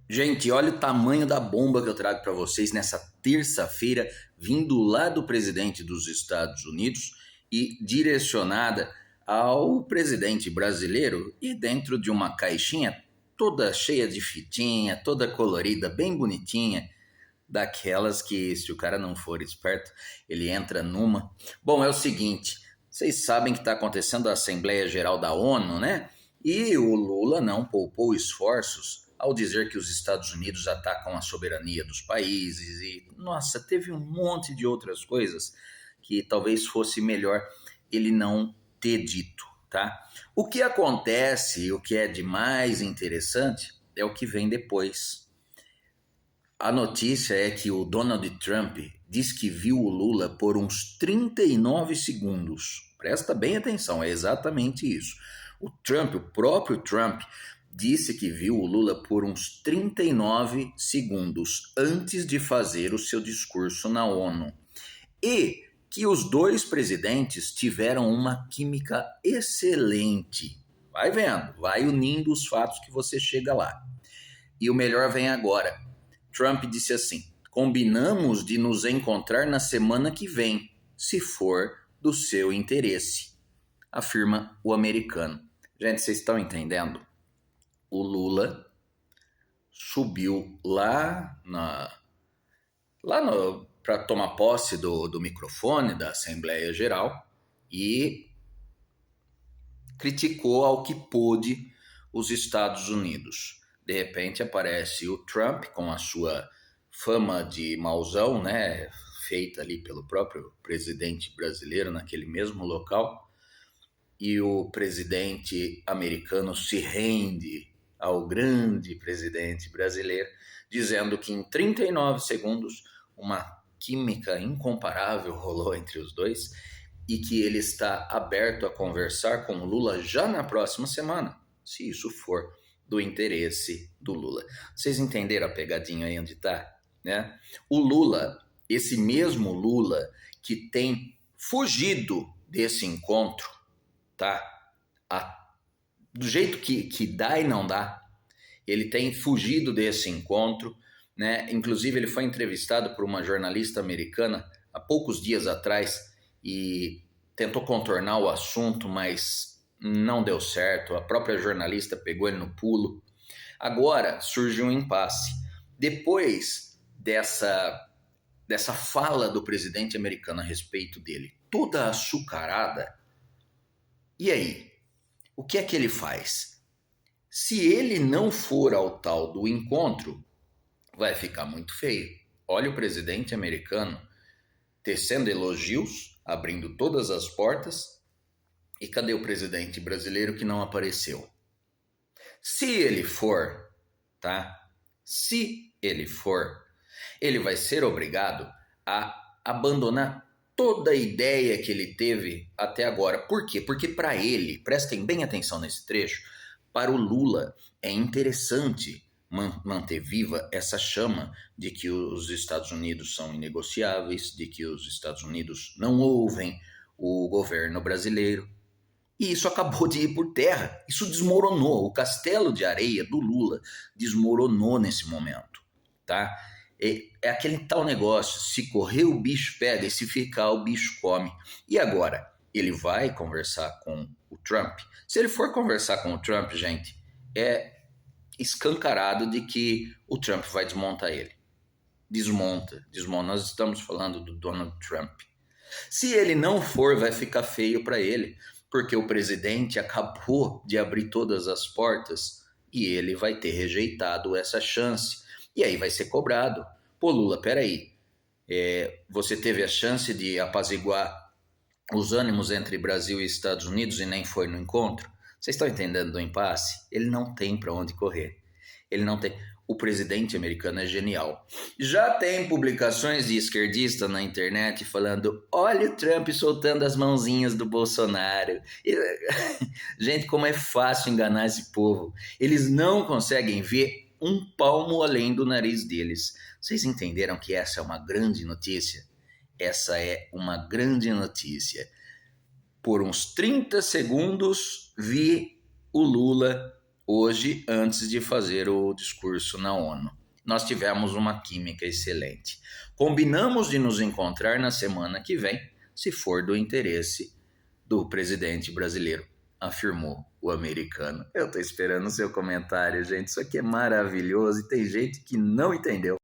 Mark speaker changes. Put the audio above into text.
Speaker 1: Gente, olha o tamanho da bomba que eu trago para vocês nessa terça-feira, vindo lá do presidente dos Estados Unidos e direcionada ao presidente brasileiro e dentro de uma caixinha toda cheia de fitinha, toda colorida, bem bonitinha, daquelas que se o cara não for esperto, ele entra numa. Bom, é o seguinte, vocês sabem que está acontecendo a Assembleia Geral da ONU, né? E o Lula não poupou esforços ao dizer que os Estados Unidos atacam a soberania dos países e, nossa, teve um monte de outras coisas que talvez fosse melhor ele não ter dito, tá? O que acontece, o que é de mais interessante é o que vem depois. A notícia é que o Donald Trump diz que viu o Lula por uns 39 segundos. Presta bem atenção, é exatamente isso. O próprio Trump, disse que viu o Lula por uns 39 segundos antes de fazer o seu discurso na ONU. E que os dois presidentes tiveram uma química excelente. Vai vendo, vai unindo os fatos que você chega lá. E o melhor vem agora. Trump disse assim: combinamos de nos encontrar na semana que vem, se for do seu interesse, afirma o americano. Gente, vocês estão entendendo? O Lula subiu para tomar posse do microfone da Assembleia Geral e criticou ao que pôde os Estados Unidos. De repente aparece o Trump com a sua fama de mauzão, né, feita ali pelo próprio presidente brasileiro naquele mesmo local, e o presidente americano se rende ao grande presidente brasileiro, dizendo que em 39 segundos uma química incomparável rolou entre os dois e que ele está aberto a conversar com o Lula já na próxima semana, se isso for do interesse do Lula. Vocês entenderam a pegadinha aí onde está? Né? O Lula, esse mesmo Lula que tem fugido desse encontro, tá? Do jeito que dá e não dá, ele tem fugido desse encontro, né? Inclusive ele foi entrevistado por uma jornalista americana há poucos dias atrás e tentou contornar o assunto, mas não deu certo. A própria jornalista pegou ele no pulo. Agora surgiu um impasse. Depois dessa fala do presidente americano a respeito dele, toda açucarada, e aí? O que é que ele faz? Se ele não for ao tal do encontro, vai ficar muito feio. Olha o presidente americano tecendo elogios, abrindo todas as portas, e cadê o presidente brasileiro que não apareceu? Se ele for, tá? Se ele for, ele vai ser obrigado a abandonar toda a ideia que ele teve até agora. Por quê? Porque para ele, prestem bem atenção nesse trecho, para o Lula é interessante manter viva essa chama de que os Estados Unidos são inegociáveis, de que os Estados Unidos não ouvem o governo brasileiro. E isso acabou de ir por terra. Isso desmoronou. O castelo de areia do Lula desmoronou nesse momento, tá? É aquele tal negócio, se correr o bicho pega e se ficar o bicho come. E agora, ele vai conversar com o Trump? Se ele for conversar com o Trump, gente, é escancarado de que o Trump vai desmontar ele. Desmonta. Nós estamos falando do Donald Trump. Se ele não for, vai ficar feio para ele, porque o presidente acabou de abrir todas as portas e ele vai ter rejeitado essa chance. E aí vai ser cobrado. Pô, Lula, peraí, você teve a chance de apaziguar os ânimos entre Brasil e Estados Unidos e nem foi no encontro? Vocês estão entendendo do impasse? Ele não tem para onde correr. Ele não tem. O presidente americano é genial. Já tem publicações de esquerdista na internet falando: olha o Trump soltando as mãozinhas do Bolsonaro. Gente, como é fácil enganar esse povo. Eles não conseguem ver um palmo além do nariz deles. Vocês entenderam que essa é uma grande notícia? Essa é uma grande notícia. Por uns 30 segundos vi o Lula hoje antes de fazer o discurso na ONU. Nós tivemos uma química excelente. Combinamos de nos encontrar na semana que vem, se for do interesse do presidente brasileiro, afirmou o americano. Eu estou esperando o seu comentário, gente. Isso aqui é maravilhoso e tem gente que não entendeu.